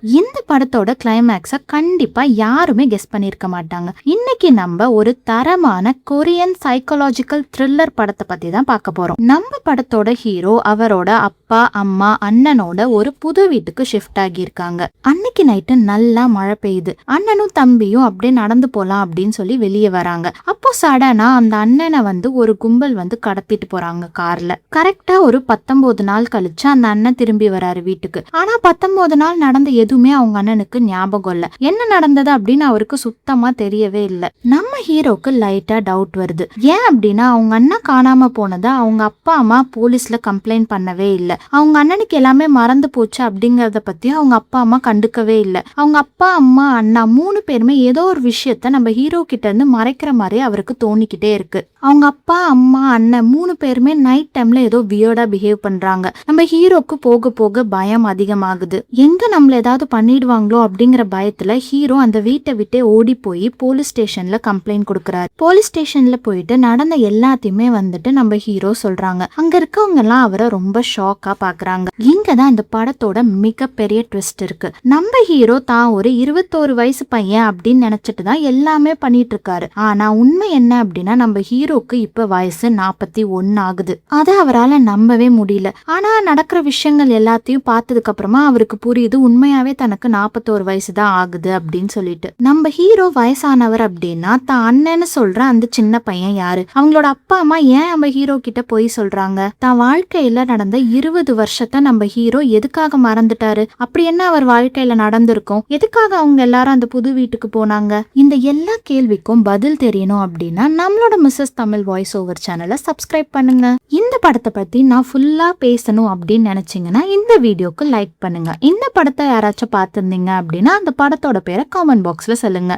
இந்த படத்தோட கிளைமேக்ஸ கண்டிப்பா யாருமே கெஸ் பண்ணிருக்க மாட்டாங்க. இன்னைக்கு நம்ம ஒரு தரமான கொரியன் சைக்காலஜிக்கல் த்ரில்லர் படத்தை பத்தி தான் பார்க்க போறோம். நம்ம படத்தோட ஹீரோ அவரோட அப்பா அம்மா அண்ணனோட ஒரு புது வீட்டுக்கு ஷிஃப்ட் ஆகியிருக்காங்க. அன்னைக்கு நைட்டு நல்லா மழை பெய்யுது. அண்ணனும் தம்பியும் அப்படியே நடந்து போலாம் அப்படின்னு சொல்லி வெளியே வராங்க. அப்போ சடனா அந்த அண்ணனை ஒரு கும்பல் கடத்திட்டு போறாங்க கார்ல. கரெக்டா ஒரு 19 நாள் கழிச்சு அந்த அண்ணன் திரும்பி வராரு வீட்டுக்கு. ஆனா 19 நாள் நடந்த எதுவுமே அவங்க அண்ணனுக்கு ஞாபகம் இல்ல. என்ன நடந்தது அப்படின்னு அவருக்கு சுத்தமா தெரியவே இல்லை. நம்ம ஹீரோக்கு லைட்டா டவுட் வருது. ஏன் அப்படின்னா அவங்க அண்ணன் காணாம போனதை அவங்க அப்பா அம்மா போலீஸ்ல கம்ப்ளைண்ட் பண்ணவே இல்லை. அவங்க அண்ணனுக்கு எல்லாமே மறந்து போச்சு அப்படிங்கறத பத்தி அவங்க அப்பா அம்மா கண்டுக்கவே இல்லை. அவங்க அப்பா அம்மா அண்ணா 3 பேருமே ஏதோ ஒரு விஷயத்த நம்ம ஹீரோ கிட்ட இருந்து மறைக்கிற மாதிரி அவருக்கு தோணிக்கிட்டே இருக்கு. அவங்க அப்பா அம்மா அண்ணன் 3 பேருமே நைட் டைம்ல ஏதோ வியர்டா பிஹேவ் பண்றாங்க. நம்ம ஹீரோக்கு போக போக பயம் அதிகமாகுது. எங்க நம்மள ஏதாவது பண்ணிடுவாங்களோ அப்படிங்கிற பயத்துல ஹீரோ அந்த வீட்டை விட்டே ஓடி போய் போலீஸ் ஸ்டேஷன்ல கம்ப்ளைண்ட் கொடுக்கறாரு. போலீஸ் ஸ்டேஷன்ல போயிட்டு நடந்த எல்லாத்தையுமே நம்ம ஹீரோ சொல்றாங்க. அங்க இருக்கவங்க எல்லாம் அவரை ரொம்ப ஷாக்கா பாக்குறாங்க. இங்கதான் இந்த படத்தோட மிகப்பெரிய ட்விஸ்ட் இருக்கு. நம்ம ஹீரோ தான் ஒரு 21 வயசு பையன் அப்படின்னு நினைச்சிட்டு தான் எல்லாமே பண்ணிட்டு இருக்காரு. ஆனா உண்மை என்ன அப்படின்னா நம்ம ஹீரோக்கு இப்ப வயசு 41 ஆகுது. அதை அவரால் நம்பவே முடியல. ஆனா நடக்கிற விஷயங்கள் எல்லாத்தையும் பார்த்ததுக்கு அப்புறமா அவருக்கு புரியுது உண்மையாவே தனக்கு 41 வயசு தான் ஆகுது அப்படின்னு சொல்லிட்டு. நம்ம ஹீரோ வயசானவர் அப்படின்னா தான் அண்ணன்னு சொல்ற அந்த சின்ன பையன் யாரு? அவங்களோட அப்பா அம்மா ஏன் நம்ம ஹீரோ கிட்ட போய் சொல்றாங்க? தான் வாழ்க்கையில நடந்த 20 வருஷத்தை நம்ம ஹீரோ எதுக்காக மறந்துட்டாரு? அப்படி என்ன அவர் வாழ்க்கையில நடந்திருக்கும்? எதுக்காக அவங்க எல்லாரும் அந்த புது வீட்டுக்கு போனாங்க? இந்த எல்லா கேள்விக்கும் பதில் தெரியணும் அப்படின்னா நம்மளோட மிஸ்ஸஸ் தமிழ் வாய்ஸ் ஓவர் சேனலை சப்ஸ்கிரைப் பண்ணுங்க. இந்த படத்தை பத்தி நான் ஃபுல்லா பேசணும் அப்படின்னு நினைச்சீங்கன்னா இந்த வீடியோக்கு லைக் பண்ணுங்க. இந்த படத்தை யாராச்சும் பார்த்திருந்தீங்க அப்படின்னா அந்த படத்தோட பேரை காமெண்ட் பாக்ஸ்ல சொல்லுங்க.